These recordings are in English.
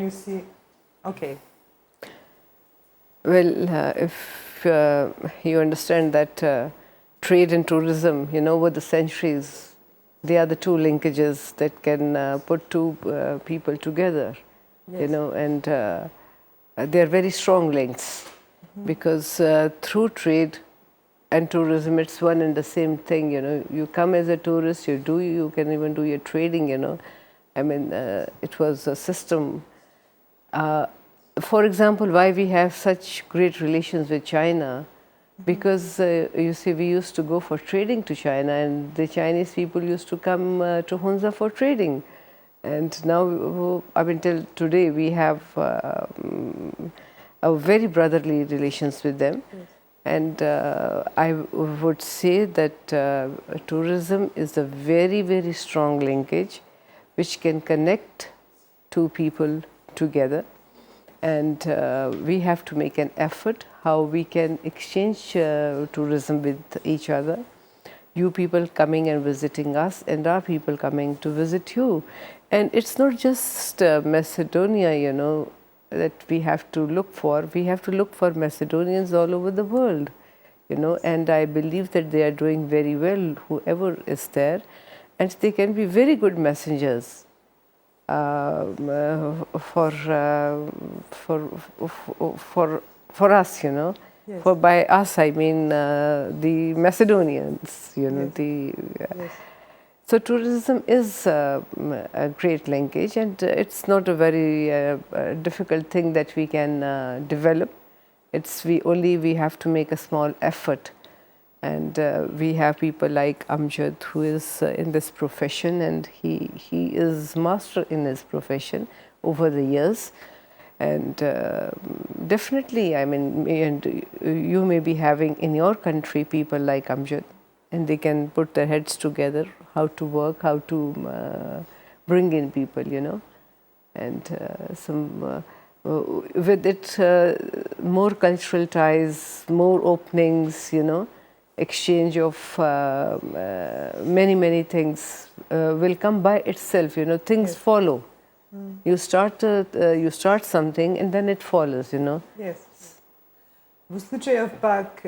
You see, okay. Well, if you understand that trade and tourism, over the centuries, they are the two linkages that can put two people together, Yes. and they are very strong links because through trade and tourism, it's one and the same thing, You come as a tourist, you can even do your trading, I mean, it was a system. For example, why we have such great relations with China, because you see, we used to go for trading to China, and the Chinese people used to come to Hunza for trading. And now, I mean, till today, we have a very brotherly relations with them. Yes. And I would say that tourism is a very, very strong linkage which can connect two people together. And we have to make an effort how we can exchange tourism with each other. You people coming and visiting us, and our people coming to visit you. And it's not just Macedonia, that we have to look for. We have to look for Macedonians all over the world, and I believe that they are doing very well, whoever is there, and they can be very good messengers for us, Yes. For by us, I mean the Macedonians, Yes. Yes. So tourism is a great linkage, and it's not a very difficult thing that we can develop. We have to make a small effort. And we have people like Amjad, who is in this profession, and he is master in his profession over the years. And definitely, I mean, and you may be having in your country people like Amjad, and they can put their heads together, how to work, how to bring in people, and with it, more cultural ties, more openings, exchange of many things will come by itself, things Yes. follow. You start something and then it follows, Yes. V slučaju pak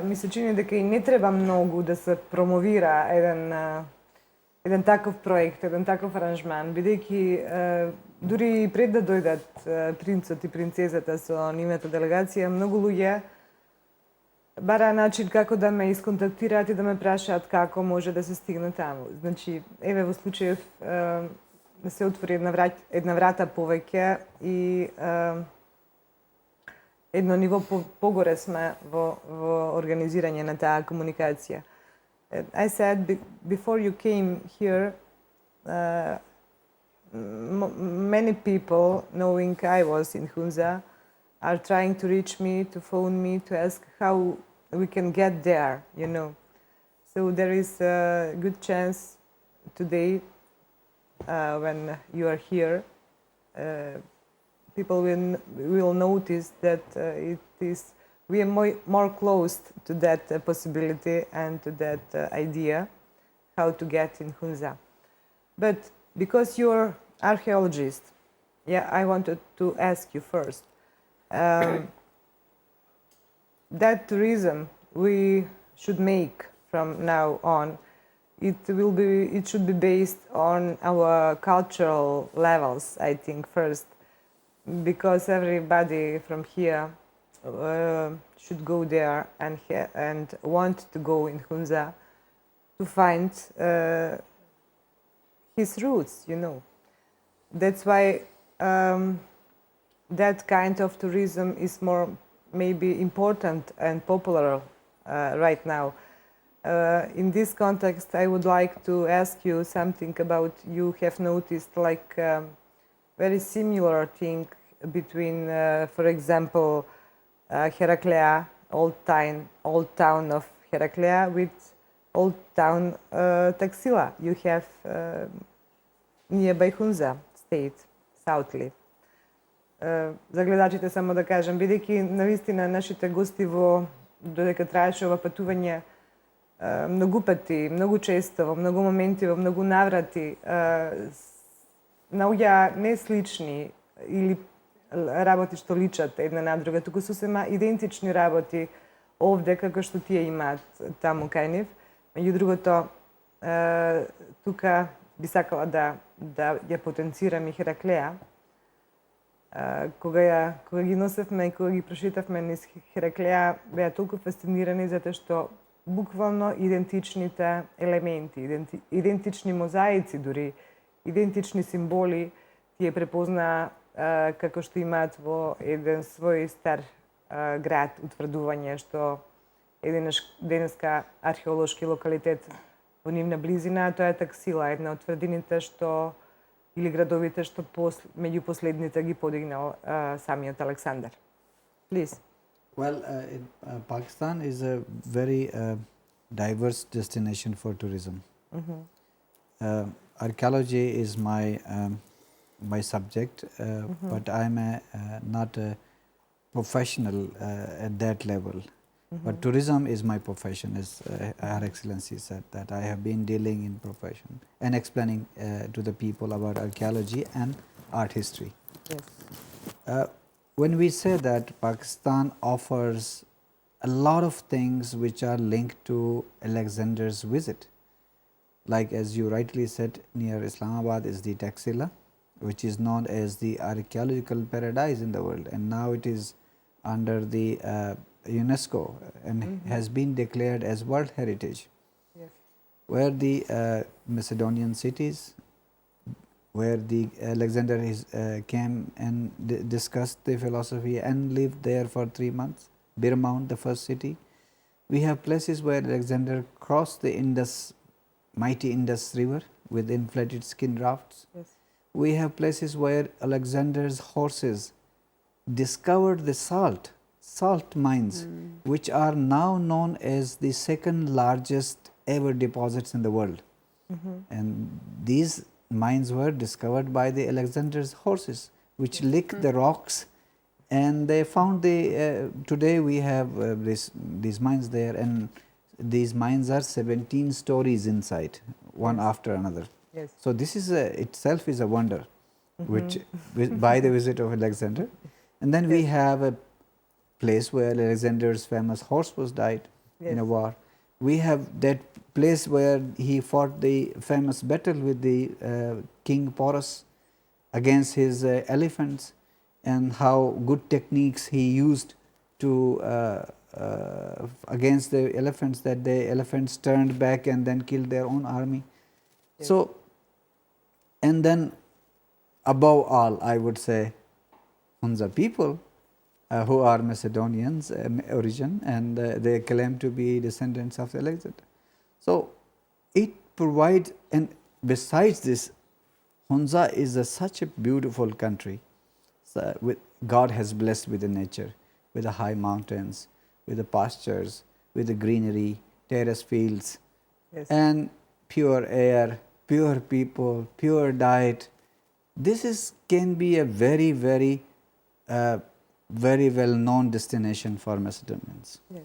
mi se čini дека и не треба многу да се промовира еден таков проект, еден таков аранжман, бидејќи дури пред да дојдат принцот и принцезата со нивната делегација, многу луѓе бараа начин како да ме исконтактираат и да ме прашаат како може да се стигне таму. Значи, еве во случајов да се отвори една врата повеќе и едно ниво погоре сме во организирање на таа комуникација. I said before you came here, many people, knowing I was in Hunza, are trying to reach me, to phone me, to ask how we can get there, So there is a good chance today, when you are here, people will notice that we are more close to that possibility and to that idea, how to get in Hunza. But because you're archaeologist, I wanted to ask you first. That tourism we should make from now on, it should be based on our cultural levels, I think, first, because everybody from here should go there and want to go in Hunza to find his roots, That's why that kind of tourism is more maybe important and popular right now. In this context, I would like to ask you something about, you have noticed like very similar thing between, for example, Heraclea, old town of Heraclea, with old town Taxila. You have nearby Hunza state, Southly. За гледачите само да кажам, бидејќи навистина нашите гости додека траеше ова патување многу пати, многу често, во многу моменти, во многу наврати, наоѓа неслични ili работи што личат една на друга, туку сосема идентични работи овде како што тие имаат таму кај нив. Меѓу другото, тука би сакала да ја потенцирам и Хераклеја. Кога ги носевме и кога ги прошетавме низ Хераклеја, беа толку фасцинирани затоа што буквално идентичните елементи, идентични мозаици дури, идентични символи тие препознаа како што имаат во еден свој стар град, утврдување што еден денеска археолошки локалитет во нивна близина, тоа е Таксила, една од тврдините што или градовите што меѓу последните ги подигнал самиот Александар. Please. Well, Pakistan is a very diverse destination for tourism. Archaeology is my subject, but I'm not a professional at that level. But tourism is my profession, as Her Excellency said, that I have been dealing in profession and explaining to the people about archaeology and art history. Yes. When we say that Pakistan offers a lot of things which are linked to Alexander's visit, like as you rightly said, near Islamabad is the Taxila, which is known as the archaeological paradise in the world, and now it is under the UNESCO and has been declared as World Heritage. Yes. Where the Macedonian cities, where the Alexander came and discussed the philosophy and lived there for 3 months. Birmount, the first city. We have places where Alexander crossed the mighty Indus River with inflated skin rafts. Yes. We have places where Alexander's horses discovered the salt mines, which are now known as the second largest ever deposits in the world. And these mines were discovered by the Alexander's horses, which licked the rocks, and they found today we have these mines there, and these mines are 17 stories inside, one after another. Yes. So this is itself is a wonder, which by the visit of Alexander. And then we have a place where Alexander's famous horse was died in a war. We have that place where he fought the famous battle with the King Porus against his elephants, and how good techniques he used to against the elephants, that the elephants turned back and then killed their own army. Yes. So, and then above all, I would say Hunza people who are Macedonians origin, and they claim to be descendants of Alexander. So it provides, and besides this, Hunza is such a beautiful country. So God has blessed with the nature, with the high mountains, with the pastures, with the greenery, terrace fields, and pure air, pure people, pure diet. This can be a very, very well-known destination for Macedonians. Yes.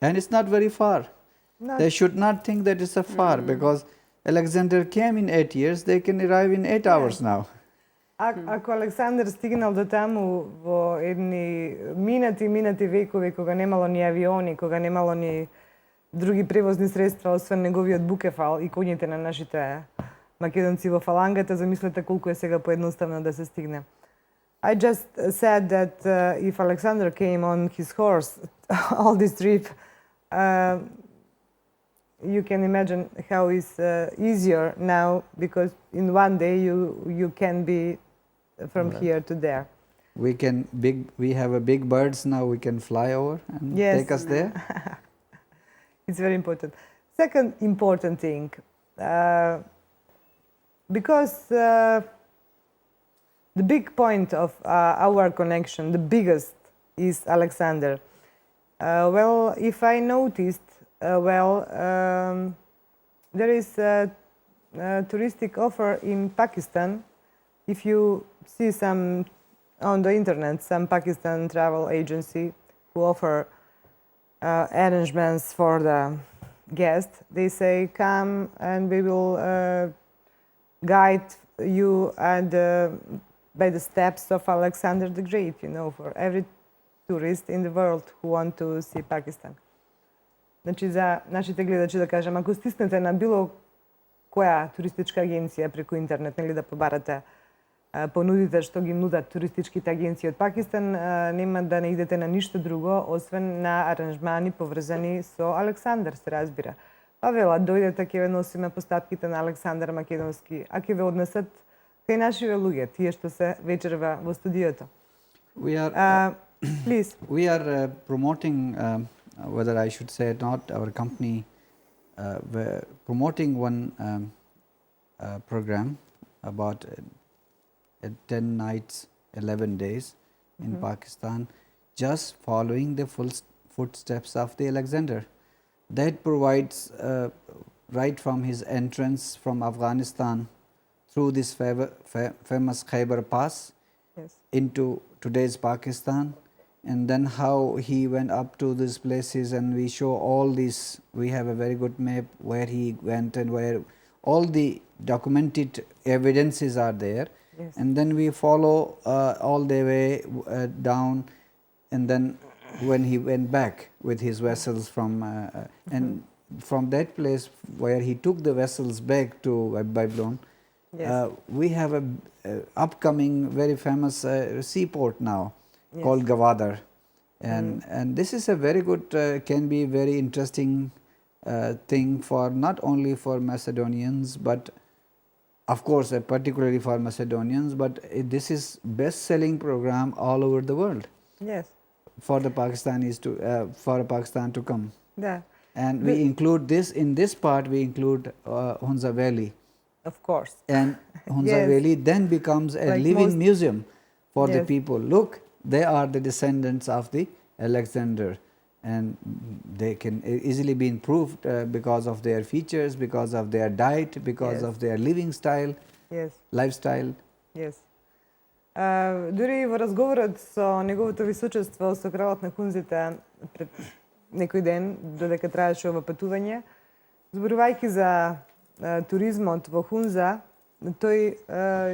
And it's not very far. They should not think that it's a far, because Alexander came in 8 years, they can arrive in 8 hours now. Ако Александар стигнал до таму во едни минати векови, кога немало ни авиони, кога немало ни други превозни средства, освен неговиот букефал и коњите на нашите македонци во фалангата, замислете колку е сега поедноставно да се стигне. I just said that if Alexander came on his horse all this trip, you can imagine how it's easier now, because in one day you can be from here to there. We have a big birds now, we can fly over and take us there. It's very important. Second important thing, because the big point of our connection, the biggest, is Alexander. Well, if I noticed, there is a touristic offer in Pakistan. If you see some on the internet, some Pakistan travel agency who offer arrangements for the guest, they say, come and we will guide you and by the steps of Alexander the Great, you know, for every tourist in the world who want to see Pakistan. Znači, za našите gledači da kažem, ako stisnete na bilo koja turistička agencija preko interneta ili da pobarate ponudite što gi nuda turističkite agencije od Pakistan, nema da ne idete na ništa drugo, osven na aranžmani povrзани со Александар се разбира. Па вела, дојдете, ќе ве носиме постапките на Александар Македонски, а ќе ве однесат кај нашиве луѓе, тие што се вечерва во студиото. Please. We are promoting, whether I should say it not, our company, we're promoting one program about 10 nights, 11 days in Pakistan, just following the footsteps of the Alexander. That provides right from his entrance from Afghanistan through this famous Khyber Pass into today's Pakistan, and then how he went up to these places, and we show all these. We have a very good map where he went and where all the documented evidences are there. Yes. And then we follow all the way down, and then when he went back with his vessels from and from that place where he took the vessels back to Babylon, we have a upcoming very famous seaport now called Gwadar, and this is a very good can be very interesting thing for not only for Macedonians but of course particularly for Macedonians, but this is best selling program all over the world. Yes. For the Pakistanis to for Pakistan to come. Yeah. And we include this in this part. We include Hunza Valley. Of course. And Hunza Valley then becomes a like living museum for the people. Look, they are the descendants of the Alexander, and they can easily be improved because of their features, because of their diet, because of their living style, lifestyle. Yes. Дури во разговорот со неговото височество, со кралот на Хунзите пред некој ден, додека траеше ова патување, зборувајќи за туризмот во Хунза, тој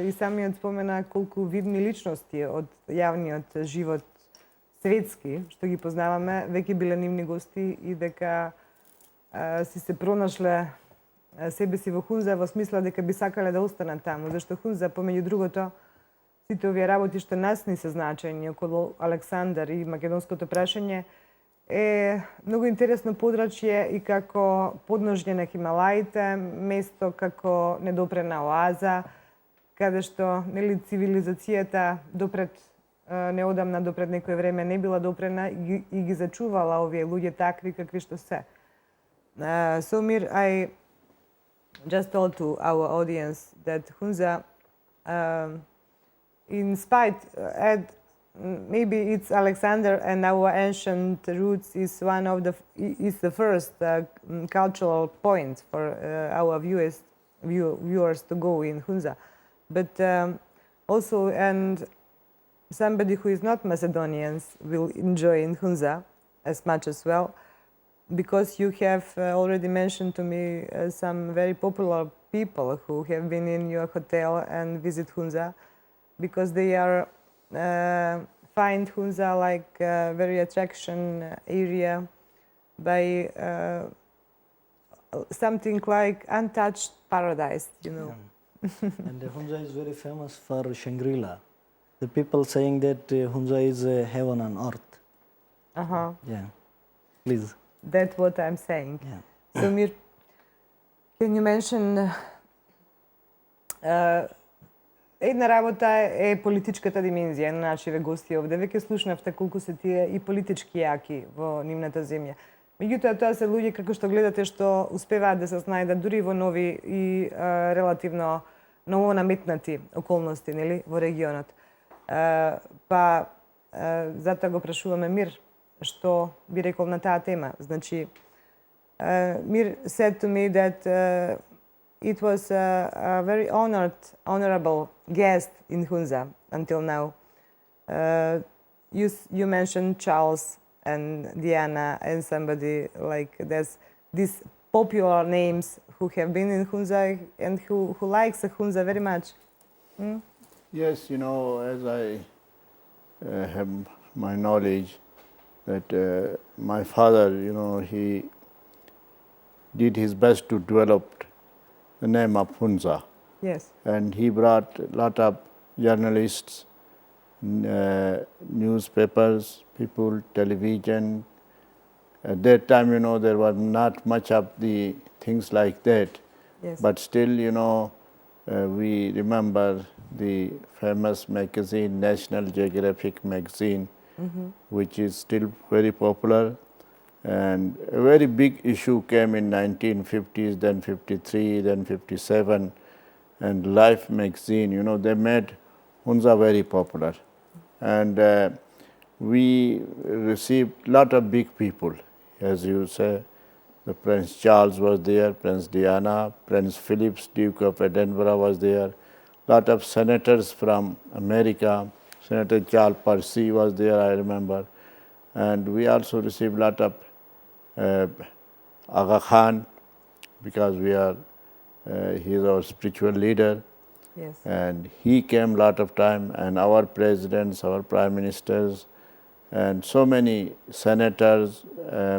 и самиот спомена колку видни личности од јавниот живот светски, што ги познаваме, веќе биле нивни гости и дека си се пронашле себе си во Хунза во смисла дека би сакале да останат таму, зашто Хунза, помеѓу другото, сите овие работи што нас ни се значени околу Александар и македонското прашање е многу интересно подрачје и како подножје на Хималаите, место како недопрена оаза, каде што нели цивилизацијата допред неодамна, допред некое време не била допрена и ги зачувала овие луѓе такви какви што се. So Mir, I just told to our audience that Hunza, in spite, maybe it's Alexander and our ancient roots is one of the first cultural point for our viewers to go in Hunza, but also and somebody who is not Macedonians will enjoy in Hunza as much as well, because you have already mentioned to me some very popular people who have been in your hotel and visit Hunza, because they are find Hunza like a very attraction area by something like untouched paradise, you know. Yeah. And Hunza is very famous for Shangri-La. The people saying that Hunza is heaven on earth. Yeah, please. That's what I'm saying. Yeah. So Mir, can you mention една работа е политичката димензија на нашиве гости овде. Веќе слушнавте колку се тие и политички јаки во нивната земја. Меѓутоа, тоа се луѓе, како што гледате, што успеваат да се снајдат дури во нови и релативно ново наметнати околности, нели, во регионот. Па, затоа го прашуваме Мир, што би рекол на таа тема. Значи, Мир said to me that it was a very honorable guest in Hunza until now. You mentioned Charles and Diana and somebody like there's these popular names who have been in Hunza and who likes Hunza very much. Yes, as I have my knowledge that my father, he did his best to develop the name of Hunza. Yes. And he brought a lot of journalists, newspapers, people, television. At that time, there was not much of the things like that. Yes. But still, we remember the famous magazine, National Geographic magazine, which is still very popular. And a very big issue came in 1950s, then 53, then 57, and Life magazine, they made Hunza very popular. And we received a lot of big people, as you say. The Prince Charles was there, Prince Diana, Prince Philip, Duke of Edinburgh was there. Lot of senators from America, Senator Charles Percy was there, I remember. And we also received lot of Aga Khan, because he is our spiritual leader. Yes. And he came a lot of time, and our presidents, our prime ministers, and so many senators,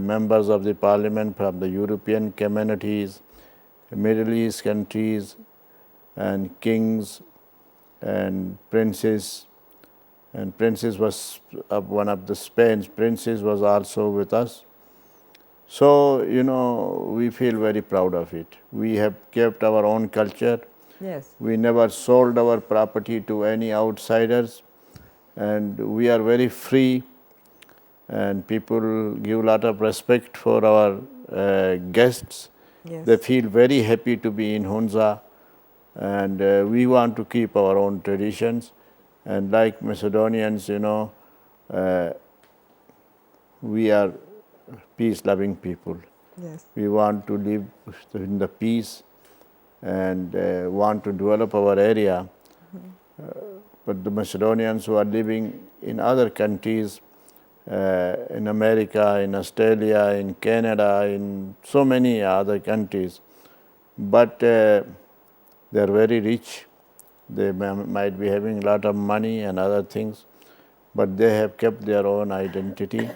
members of the parliament from the European communities, Middle East countries, and kings and princes. And Princess was one of the Spain's princes was also with us. So, we feel very proud of it. We have kept our own culture. Yes. We never sold our property to any outsiders, and we are very free, and people give a lot of respect for our guests. Yes. They feel very happy to be in Hunza, and we want to keep our own traditions. And like Macedonians, we are peace-loving people. Yes. We want to live in the peace and want to develop our area. But the Macedonians who are living in other countries, in America, in Australia, in Canada, in so many other countries, but they are very rich. They might be having a lot of money and other things, but they have kept their own identity.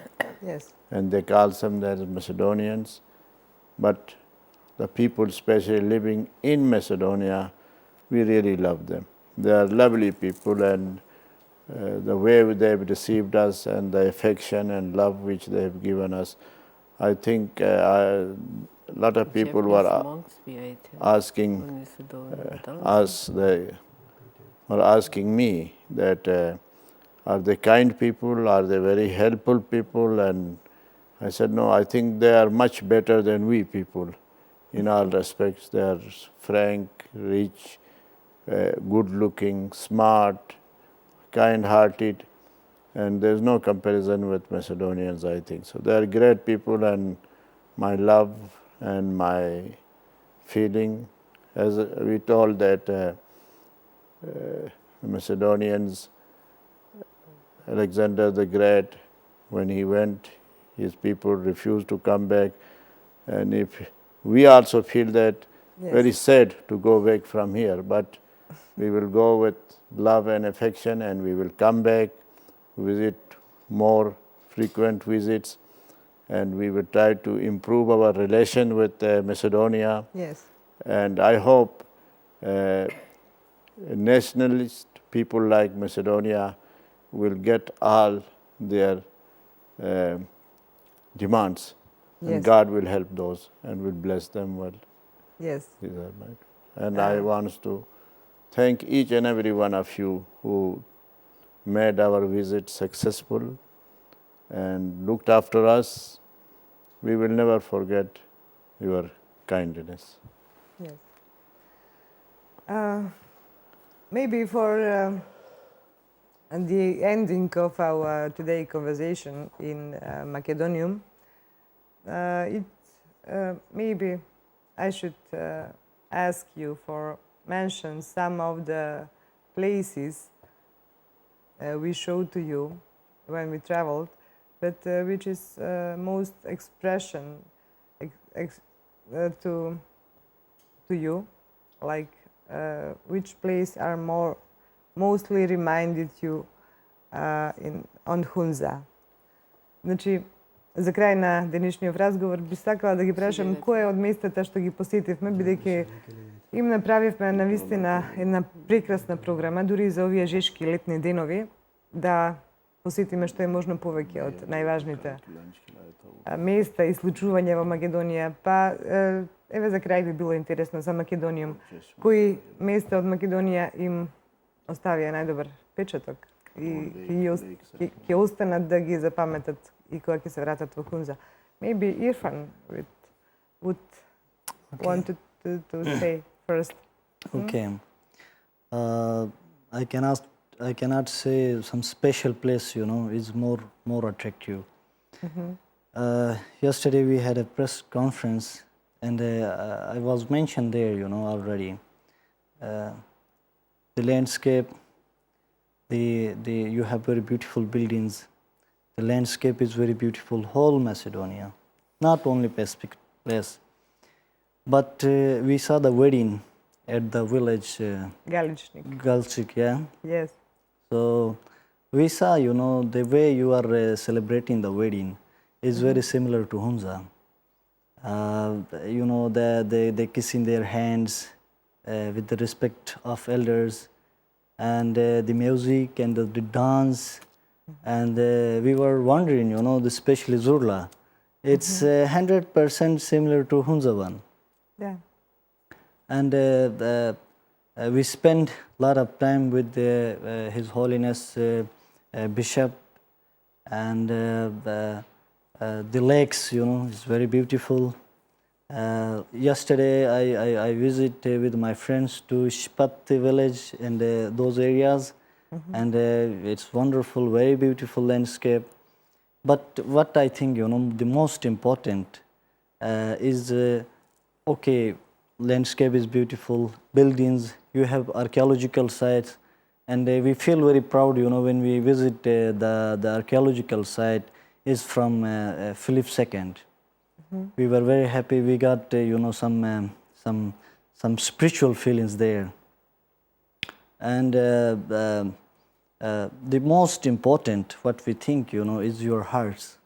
Yes. And they call them as Macedonians. But the people, especially living in Macedonia, we really love them. They are lovely people, and the way they have received us and the affection and love which they have given us, I think a lot of people were asking us, they were asking me that are they kind people, are they very helpful people? And I said, no, I think they are much better than we people in all respects. They are frank, rich, good-looking, smart, kind-hearted, and there's no comparison with Macedonians, I think. So they are great people, and my love and my feeling, as we told that Macedonians, Alexander the Great, when he went, his people refused to come back. And if we also feel that very sad to go back from here, but we will go with love and affection, and we will come back, visit more frequent visits, and we will try to improve our relation with Macedonia. Yes. And I hope nationalist people like Macedonia will get all their demands, and Yes. God will help those and will bless them well. Yes. These are my, and I want to thank each and every one of you who made our visit successful and looked after us. We will never forget your kindness. Yes. Maybe for the ending of our today conversation in Makedonium, maybe I should ask you for mention some of the places we showed to you when we traveled, but which is most expression to you, like which place are more mostly reminded you on Hunza. Значи, за крај на денешниот разговор би сакала да ги прашам кој е од местата што ги посетивме, бидејќи им направивме навистина една прекрасна програма, дури и за овие жешки летни денови, да посетиме што е можно повеќе од најважните места и случувања во Македонија. Па, еве за крај би било интересно за Македониум. Кои места од Македонија им оставија најдобар печаток и ќе останат да ги запаметат и кога ќе се вратат во Hunza? Maybe Irfan would want to say first. Okay. I cannot say some special place, is more attractive. Yesterday we had a press conference, and I was mentioned there, already. The landscape, you have very beautiful buildings. The landscape is very beautiful, whole Macedonia, not only Pacific place. But we saw the wedding at the village. Galchik, yeah? Yes. So we saw, the way you are celebrating the wedding is very similar to Hunza. They kissing their hands with the respect of elders, and the music and the dance. And we were wondering, especially Zurla, it's 100% similar to Hunza one. Yeah. And we spent a lot of time with His Holiness Bishop, and the lakes, is very beautiful. Yesterday I visited with my friends to Shpati village and those areas, and it's wonderful, very beautiful landscape. But what I think, the most important is, okay, landscape is beautiful, buildings, you have archaeological sites, and we feel very proud, when we visit the archaeological site is from Philip II. We were very happy. We got, some spiritual feelings there. And the most important, what we think, is your hearts.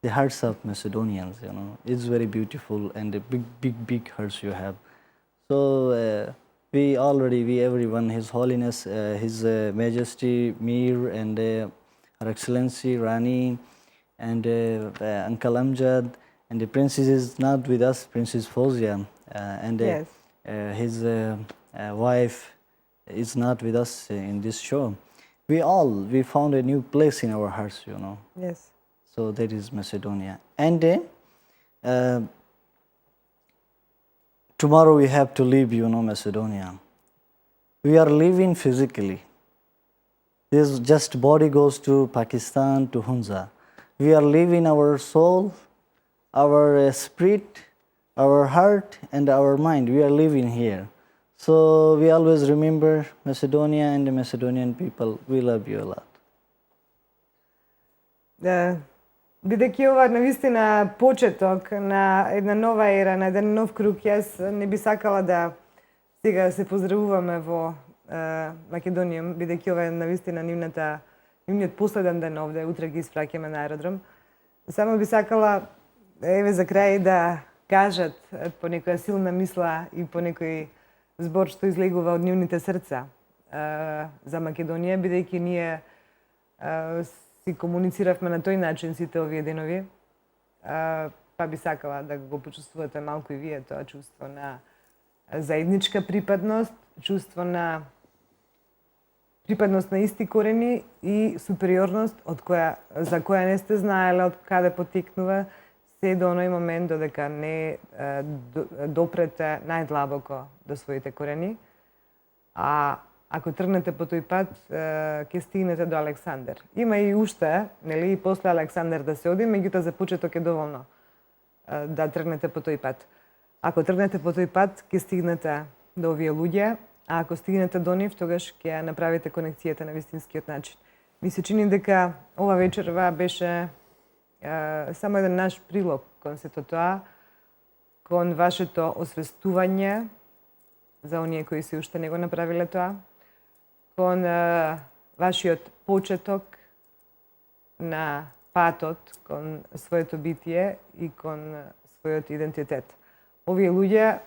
The hearts of Macedonians, it's very beautiful, and the big hearts you have. So everyone, His Holiness, His Majesty Mir, and Her Excellency Rani, and Uncle Amjad, and the princess is not with us, Princess Fozia, and Yes. His wife is not with us in this show. We found a new place in our hearts, Yes. So that is Macedonia. And tomorrow we have to leave, Macedonia. We are leaving physically. This just body goes to Pakistan, to Hunza. We are leaving our soul, our spirit, our heart, and our mind. We are living here. So we always remember Macedonia and the Macedonian people. We love you a lot. Бидејќи ова навистина почеток на една нова ера, на еден нов круг, јас не би сакала да сега се поздравуваме во Македонија, бидејќи ова е навистина нивниот последен ден овде, утре ги испраќаме на аеродром. Само би сакала, еве за крај, да кажат по некоја силна мисла и по некој збор што излегува од нивните срца за Македонија, бидејќи ние си комунициравме на тој начин сите овие денови, па би сакала да го почувствувате малку и вие тоа чувство на заедничка припадност, чувство на припадност на исти корени и супериорност за која не сте знаеле од каде потекнува, се до оној момент додека не допрете најдлабоко до своите корени. А ако тргнете по тој пат, ќе стигнете до Александр. Има и уште, нели, и после Александр да се оди, меѓутоа за почеток е доволно да тргнете по тој пат. Ако тргнете по тој пат, ќе стигнете до овие луѓе, а ако стигнете до нив, тогаш ќе направите конекцијата на вистинскиот начин. Ми се чини дека ова вечерва беше само еден наш прилог кон сето тоа, кон вашето освестување за оние кои се уште не го направиле тоа, kon vašiot početok na patot kon своето битие и кон својот идентитет. Овие луѓе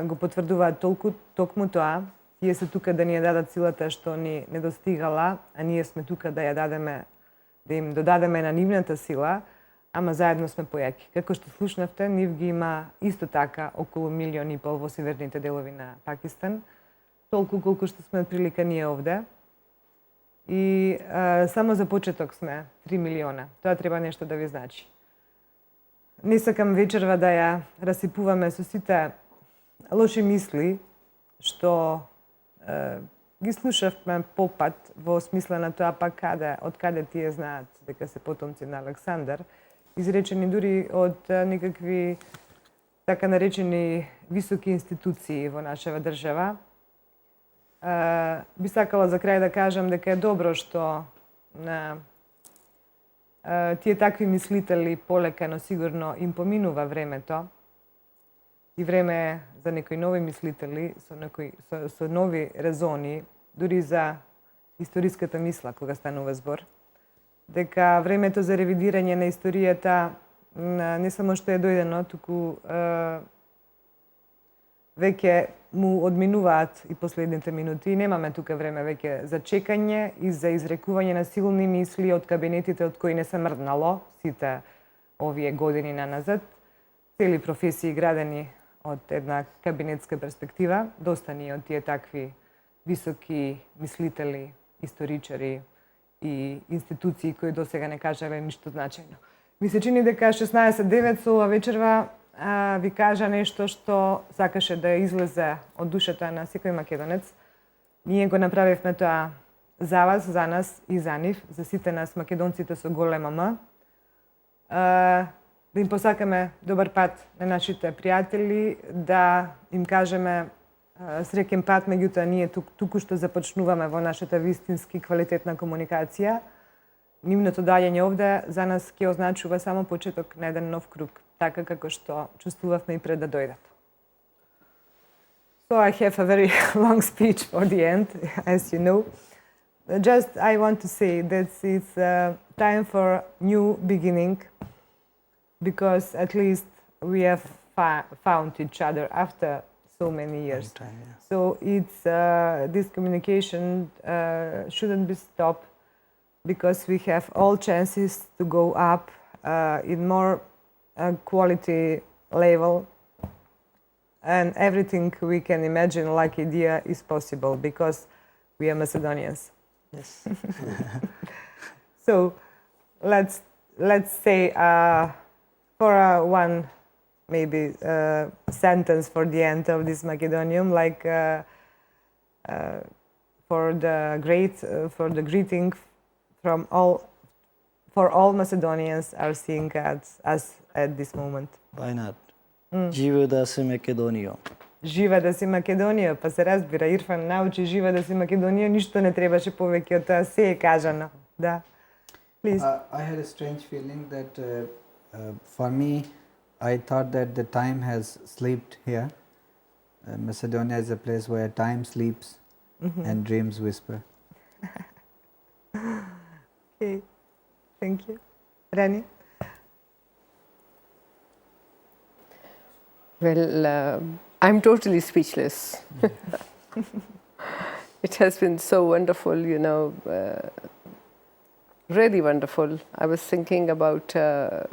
го потврдуваат токму тоа. Тие се тука да ни ја дадат силата што ни недостигала, а ние сме тука да ја дадеме, да им додадеме на нивната сила, ама заедно сме појаки. Како што слушнавте, нив ги има исто така околу 1,5 милиони во северните делови на Пакистан, толку колку што сме отприлика ние овде. И само за почеток сме 3 милиона. Тоа треба нешто да ви значи. Не сакам вечерва да ја расипуваме со сите лоши мисли што ги слушавме попат во смисла на тоа па од каде тие знаат дека се потомци на Александар, изречени дури од некакви така наречени високи институции во нашава држава. Би сакала за крај да кажам дека е добро што на тие такви мислители полека, но сигурно им поминува времето и време е за некои нови мислители со нови резони, дури за историската мисла кога станува збор, дека времето за ревидирање на историјата не само што е дојдено, туку веќе му одминуваат и последните минути. И немаме тука време веќе за чекање и за изрекување на силни мисли од кабинетите од кои не се мрднало сите овие години наназад. Цели професии градени од една кабинетска перспектива. Доста ни од тие такви високи мислители, историчари и институции кои досега не кажале ништо значајно. Ми се чини дека 16:09 со ова вечерва ви кажа нешто што сакаше да излезе од душата на секој македонец. Ние го направивме тоа за вас, за нас и за нив, за сите нас македонците со голема М. Да им посакаме добар пат на нашите пријатели, да им кажеме среќен пат, меѓутоа ние туку што започнуваме во нашата вистински квалитетна комуникација. Нивното доаѓање овде за нас ќе означува само почеток на еден нов круг, така како што чувствувавме и пред да дојдат. So I have a very long speech for the end, as you know. Just I want to say that it's time for new beginning, because at least we have found each other after so many years. So it's this communication shouldn't be stopped, because we have all chances to go up in more quality level, and everything we can imagine like idea is possible because we are Macedonians. Yes. So let's say for one maybe sentence for the end of this Makedonium, like for the greeting from all Macedonians are seeing us at this moment. Why not? Живе да си Македонијо. Жива да си Македонија, па се разбира, Ирфан научи жива да си Македонија, ништо не требаше повеќе од тоа, се е кажано. Да. Please. I had a strange feeling that for me, I thought that the time has slipped here. Macedonia is a place where time sleeps and dreams whisper. Okay. Thank you. Rani? Well, I'm totally speechless. It has been so wonderful, you know, really wonderful. I was thinking about the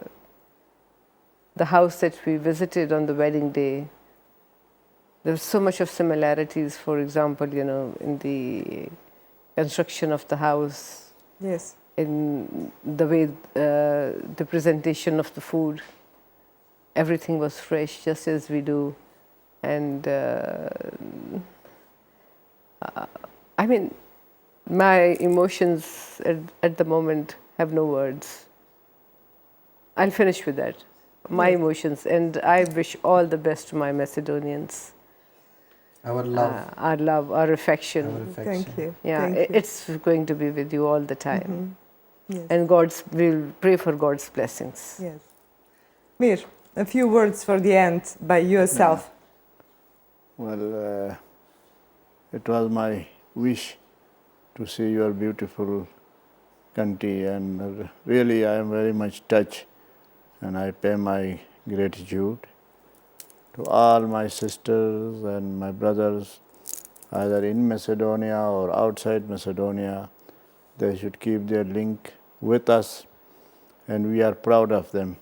house that we visited on the wedding day. There's so much of similarities, for example, you know, in the construction of the house, Yes. in the way the presentation of the food. Everything was fresh, just as we do. And I mean, my emotions at the moment have no words. I'll finish with that. My emotions, and I wish all the best to my Macedonians. Our love. Our love, our affection. Our affection. Thank you. Yeah, Thank you. it's going to be with you all the time. Yes. And we'll pray for God's blessings. Yes. Mir, a few words for the end by yourself. Well, it was my wish to see your beautiful country, and really I am very much touched, and I pay my gratitude to all my sisters and my brothers, either in Macedonia or outside Macedonia. They should keep their link with us, and we are proud of them.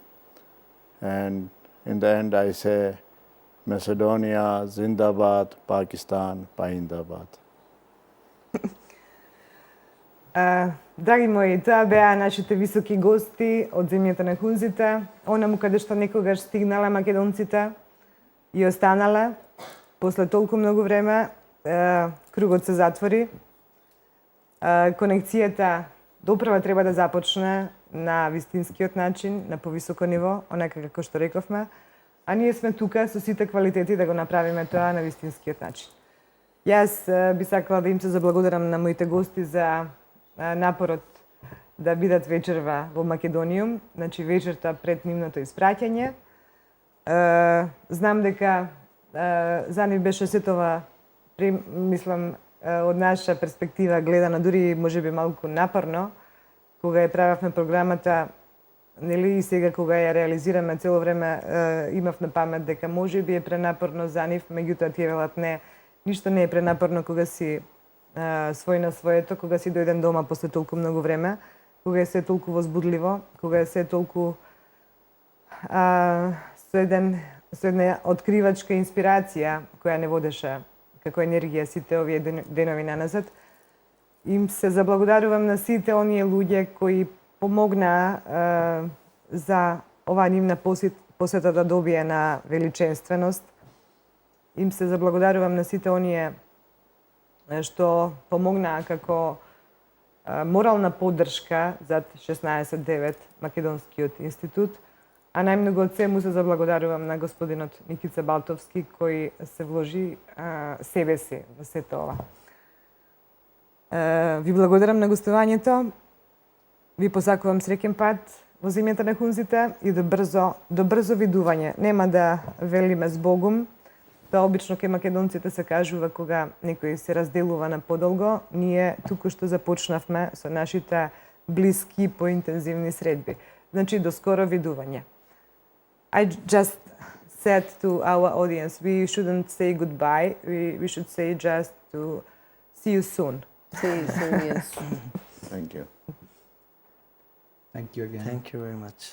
And in the end I say, Macedonia, Zindabad, Pakistan, Paindabad. Драги мои, тоа беа нашите високи гости од земјата на Хунзите, онаму каде што некогаш стигнале македонците и останале. После толку многу време, кругот се затвори. Конекцијата допрва треба да започне на вистинскиот начин, на повисоко ниво, онака како што рековме, а ние сме тука со сите квалитети да го направиме тоа на вистинскиот начин. Јас би сакала да им се заблагодарам на моите гости за напорот да бидат вечерва во Македониум, значи вечерта пред нивното испраќање. Знам дека за нив беше сето ова, мислам, од наша перспектива гледано, дури можеби малку напорно, кога ја правевме програмата, нели, и сега кога ја реализираме цело време, имав на памет дека можеби е пренапорно за нив, меѓутоа тие велат не, ништо не е пренапорно кога си свој на своето, кога си дојден дома после толку многу време, кога е се толку возбудливо, кога е се толку со една откривачка инспирација која не водеше како енергија сите овие денови наназад. Им се заблагодарувам на сите оние луѓе кои помогнаа за оваа нивна посета да добие на величенственост. Им се заблагодарувам на сите оние што помогнаа како морална поддршка зад 16.9 Македонскиот институт, а најмногу од се му се заблагодарувам на господинот Никица Балтовски кој се вложи себе си во сето ова. Ви благодарам на гостувањето, ви посакувам среќен пат во земјата на Хунзите и до брзо видување. Нема да велиме збогум, тоа обично кај македонците се кажува кога некој се разделува на подолго. Ние туку што започнавме со нашите блиски поинтензивни средби. Значи, до скоро видување. I just said to our audience, we shouldn't say goodbye, we should say just to see you soon. See you soon, yes. Thank you. Thank you again. Thank you very much.